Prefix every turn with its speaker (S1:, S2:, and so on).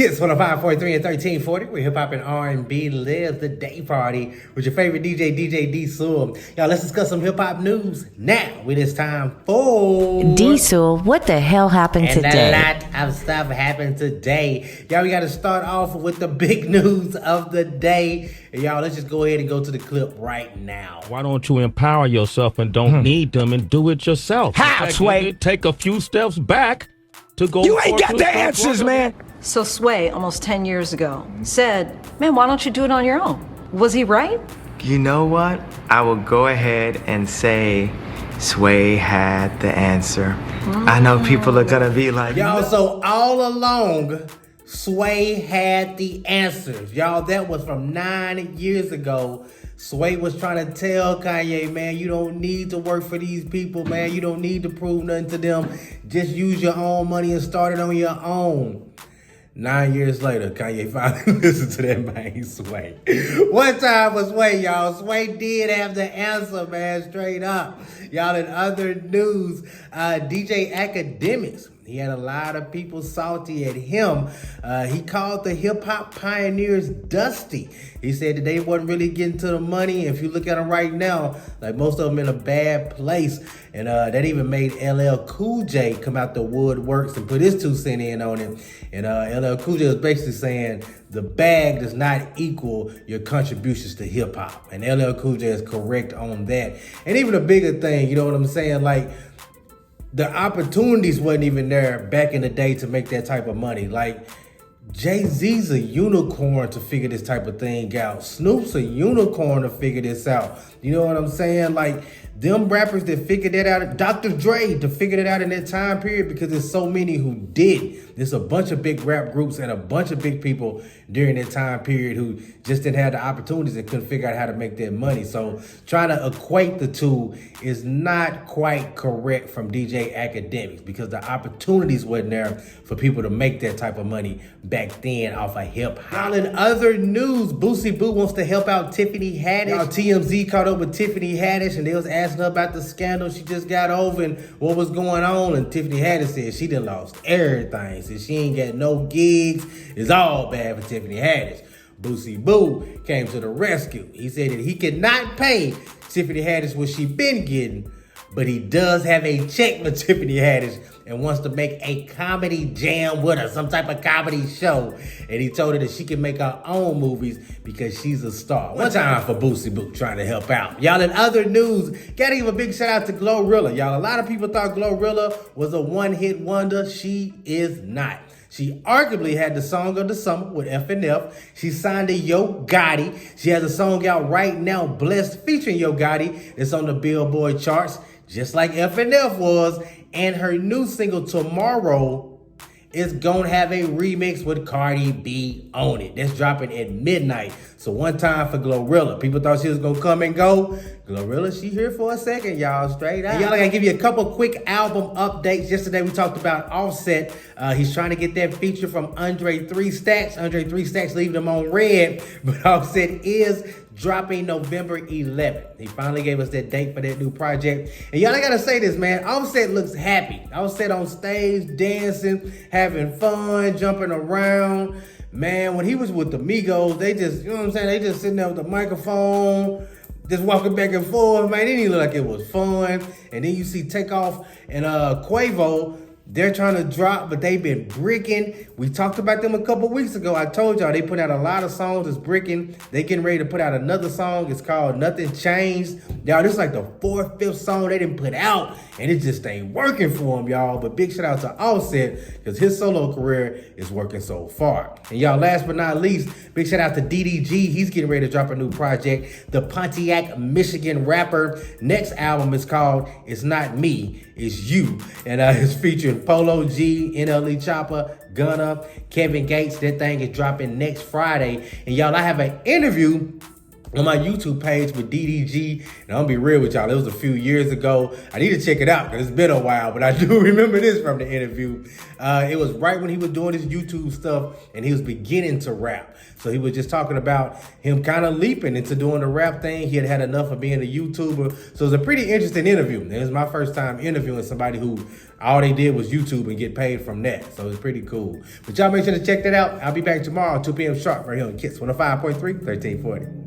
S1: Kids 105.3 and 1340, where hip hop and R&B lives the day party with your favorite DJ, DJ D Sewell. Y'all, let's discuss some hip hop news now. With this time for
S2: D Sewell. What the hell happened today?
S1: And a lot of stuff happened today. Y'all, we got to start off with the big news of the day. And y'all, let's just go ahead and go to the clip right now.
S3: Why don't you empower yourself and don't need them and do it yourself?
S4: How, Sway?
S3: Take a few steps back to go.
S4: You ain't got the answers, man.
S5: So Sway, almost 10 years ago, said, man, why don't you do it on your own? Was he right?
S6: You know what? I will go ahead and say Sway had the answer. I know people are gonna be like,
S1: y'all, so all along, Sway had the answers. Y'all, that was from 9 years ago. Sway was trying to tell Kanye, man, you don't need to work for these people, man. You don't need to prove nothing to them. Just use your own money and start it on your own. 9 years later, Kanye finally listened to that man, Sway. One time was Sway, y'all. Sway did have the answer, man, straight up. Y'all, in other news, DJ Akademiks, he had a lot of people salty at him. He called the hip-hop pioneers dusty. He said that they wasn't really getting to the money. If you look at them right now, like most of them in a bad place. And that even made LL Cool J come out the woodworks and put his 2 cents in on it. And LL Cool J was basically saying the bag does not equal your contributions to hip-hop. And LL Cool J is correct on that. And even a bigger thing, you know what I'm saying? Like, the opportunities wasn't even there back in the day to make that type of money. Like, Jay-Z's a unicorn to figure this type of thing out. Snoop's a unicorn to figure this out. You know what I'm saying? Like, them rappers that figured that out, Dr. Dre to figure it out in that time period, because there's so many who did. There's a bunch of big rap groups and a bunch of big people during that time period who just didn't have the opportunities and couldn't figure out how to make that money. So trying to equate the two is not quite correct from DJ Akademiks, because the opportunities wasn't there for people to make that type of money back then off of hip hop. In other news, Boosie Boo wants to help out Tiffany Haddish. Y'all, TMZ caught up with Tiffany Haddish and they was asking her about the scandal she just got over and what was going on. And Tiffany Haddish said she done lost everything. Said she ain't got no gigs. It's all bad for Tiffany Haddish. Boosie Boo came to the rescue. He said that he could not pay Tiffany Haddish what she been getting, but he does have a check for Tiffany Haddish and wants to make a comedy jam with her, some type of comedy show. And he told her that she can make her own movies because she's a star. One time for Boosie Boo trying to help out. Y'all, in other news, gotta give a big shout out to Glorilla. Y'all, a lot of people thought Glorilla was a one-hit wonder. She is not. She arguably had the song of the summer with F&F. She signed to Yo Gotti. She has a song out right now, Blessed, featuring Yo Gotti. It's on the Billboard charts, just like F&F was. And her new single, Tomorrow, is gonna have a remix with Cardi B on it. That's dropping at midnight. So one time for Glorilla. People thought she was gonna come and go. Glorilla, she here for a second, y'all, straight out. And y'all, I gotta give you a couple quick album updates. Yesterday we talked about Offset. He's trying to get that feature from Andre 3 Stacks. Andre 3 Stacks leaving him on red, but Offset is dropping November 11th. He finally gave us that date for that new project. And y'all, I gotta say this, man. Offset looks happy. Offset on stage, dancing, having fun, jumping around. Man, when he was with the Migos, they just, you know what I'm saying? They just sitting there with the microphone, just walking back and forth. Man, it didn't look like it was fun. And then you see Takeoff and Quavo. They're trying to drop, but they've been bricking. We talked about them a couple weeks ago. I told y'all they put out a lot of songs that's bricking. They getting ready to put out another song. It's called Nothing Changed. Y'all, this is like the 4th, 5th song they didn't put out, and it just ain't working for them, y'all. But big shout out to Offset, because his solo career is working so far. And y'all, last but not least, big shout out to DDG. He's getting ready to drop a new project. The Pontiac, Michigan rapper. Next album is called It's Not Me, It's You. And it's featuring Polo G, NLE Chopper, Gunna, Kevin Gates. That thing is dropping next Friday. And y'all, I have an interview on my YouTube page with DDG, and I'm gonna be real with y'all, it was a few years ago. I need to check it out because it's been a while, but I do remember this from the interview. It was right when he was doing his YouTube stuff and he was beginning to rap. So he was just talking about him kind of leaping into doing the rap thing. He had had enough of being a YouTuber. So it was a pretty interesting interview. It was my first time interviewing somebody who all they did was YouTube and get paid from that. So it was pretty cool. But y'all make sure to check that out. I'll be back tomorrow, 2 p.m. sharp, right here on KISS 105.3, 1340.